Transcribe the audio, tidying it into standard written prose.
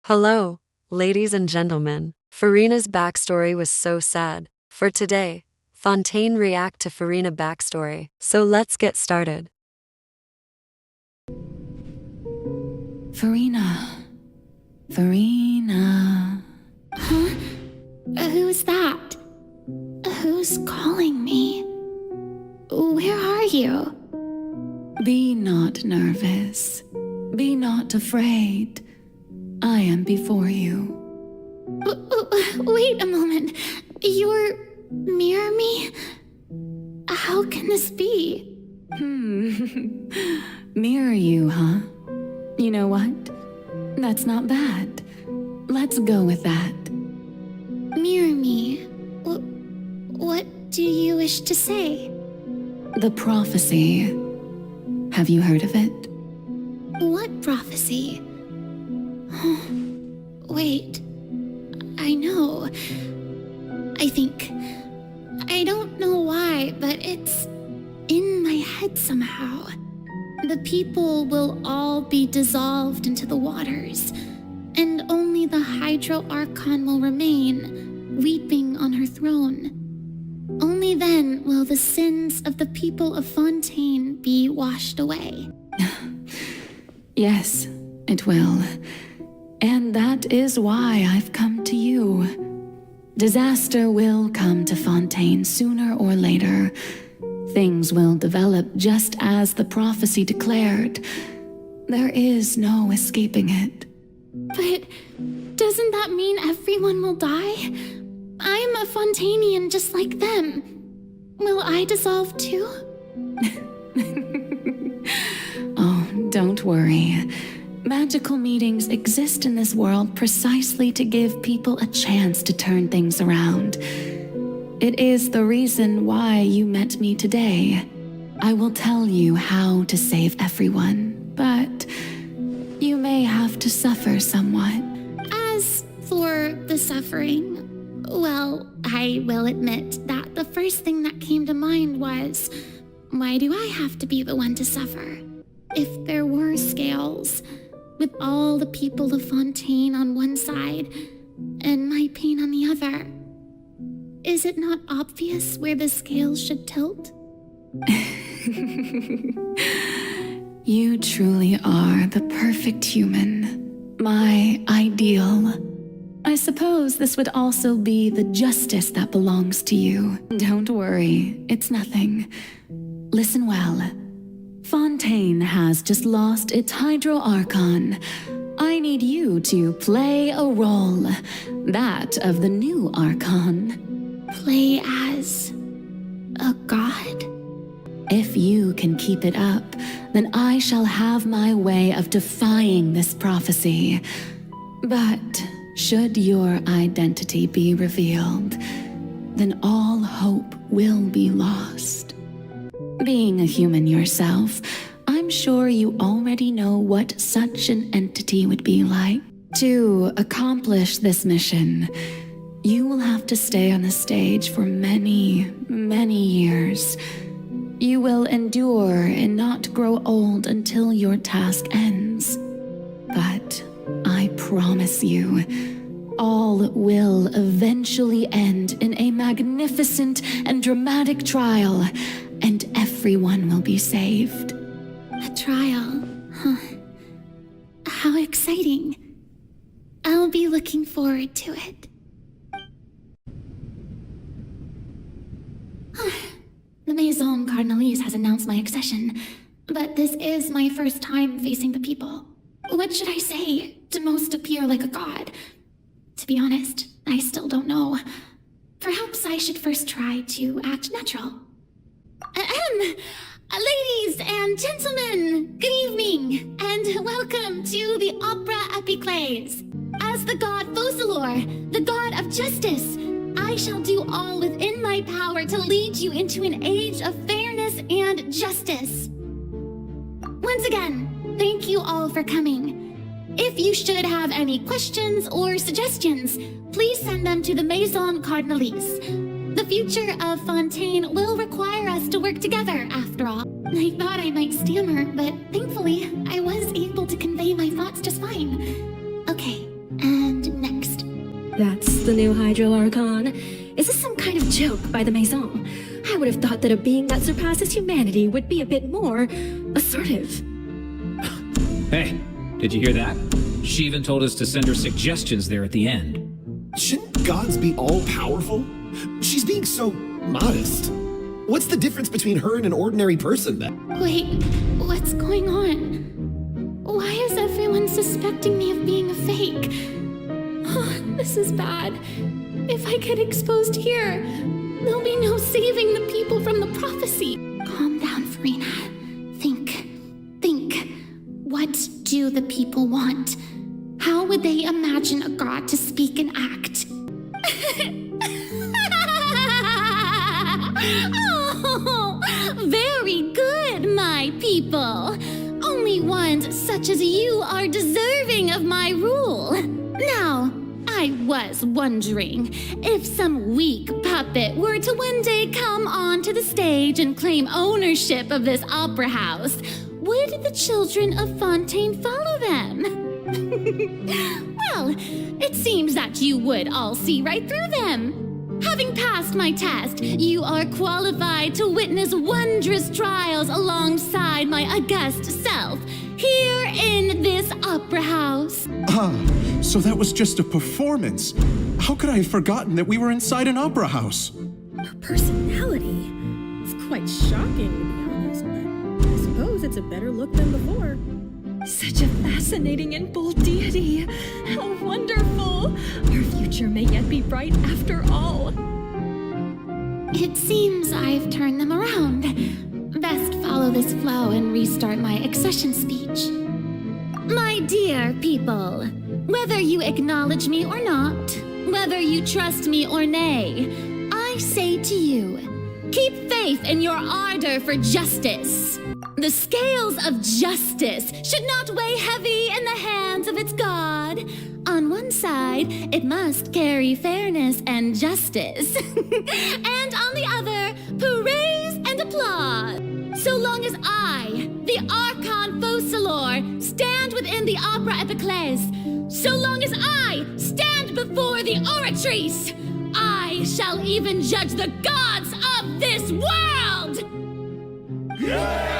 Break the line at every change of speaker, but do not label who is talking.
Hello, ladies and gentlemen. Furina's backstory was so sad. For today, Fontaine react to Furina backstory. So let's get started.
Furina. Furina.
Huh? Who's that? Who's calling me? Where are you?
Be not nervous. Be not afraid. I am before you.
Wait a moment. You're near me? How can this be?
Mirror you, huh? You know what? That's not bad. Let's go with that.
Mirror me? What do you wish to say?
The prophecy. Have you heard of it?
What prophecy? Wait. I know. I think. I don't know why, but it's in my head somehow. The people will all be dissolved into the waters, and only the 𝒓𝒂-𝒔𝒂𝒎𝒂 will remain, weeping on her throne. Only then will the sins of the people of Fontaine be washed away.
Yes, it will. And that is why I've come to you. Disaster will come to Fontaine sooner or later. Things will develop just as the prophecy declared. There is no escaping it.
But doesn't that mean everyone will die? I'm a Fontainian just like them. Will I dissolve too?
Oh, don't worry. Magical meetings exist in this world precisely to give people a chance to turn things around. It is the reason why you met me today. I will tell you how to save everyone, but you may have to suffer somewhat.
As for the suffering, well, I will admit that the first thing that came to mind was, why do I have to be the one to suffer? If there were scales, with all the people of Fontaine on one side and my pain on the other, is it not obvious where the scales should tilt?
You truly are the perfect human, my ideal. I suppose this would also be the justice that belongs to you. Don't worry, it's nothing. Listen well. Fontaine has just lost its 𝒓𝒂-𝒔𝒂𝒎𝒂. I need you to play a role, that of the new Archon.
Play as a god?
If you can keep it up, then I shall have my way of defying this prophecy. But should your identity be revealed, then all hope will be lost. Being a human yourself, I'm sure you already know what such an entity would be like. To accomplish this mission, you will have to stay on the stage for many, many years. You will endure and not grow old until your task ends. But I promise you, all will eventually end in a magnificent and dramatic trial, and everyone will be saved.
A trial, huh? How exciting. I'll be looking forward to it. The Maison Cardinalise has announced my accession, but this is my first time facing the people. What should I say to most appear like a god? To be honest, I still don't know. Perhaps I should first try to act natural. Ladies and gentlemen, good evening, and welcome to the Opera Epiclese. As the god Focalor, the god of justice, I shall do all within my power to lead you into an age of fairness and justice. Once again, thank you all for coming. If you should have any questions or suggestions, please send them to the Maison Cardinalise. The future of Fontaine will require us to work together, after all. I thought I might stammer, but thankfully, I was able to convey my thoughts just fine. Okay,
That's the new Hydro Archon. Is this some kind of joke by the Maison? I would have thought that a being that surpasses humanity would be a bit more assertive.
Hey, did you hear that? She even told us to send her suggestions there at the end.
Shouldn't gods be all-powerful? She's being so modest. What's the difference between her and an ordinary person, then?
Wait, what's going on? Why is everyone suspecting me of being a fake? Oh, this is bad. If I get exposed here, there'll be no saving the people from the prophecy. Calm down, Furina. Think. What do the people want? How would they imagine a god to speak and act? Oh, very good, my people. Only ones such as you are deserving of my rule. Now, I was wondering if some weak puppet were to one day come onto the stage and claim ownership of this opera house, would the children of Fontaine follow them? Well, it seems that you would all see right through them. Having passed my test, you are qualified to witness wondrous trials alongside my august self, here in this opera house.
So that was just a performance. How could I have forgotten that we were inside an opera house?
A personality? It's quite shocking, to be honest, but I suppose it's a better look than before. Such a fascinating and bold deity. How wonderful! Our future may yet be bright after all.
It seems I've turned them around. Best follow this flow and restart my accession speech. My dear people, whether you acknowledge me or not, whether you trust me or nay, I say to you, keep faith in your ardor for justice. The scales of justice should not weigh heavy in the hands of its God. On one side, it must carry fairness and justice. And on the other, praise and applause. So long as I, the Archon 𝒂𝒂-𝒔𝒂𝒎𝒂, stand within the opera epiclese, so long as I stand before the oratrice, I shall even judge the gods of this world!
Yeah!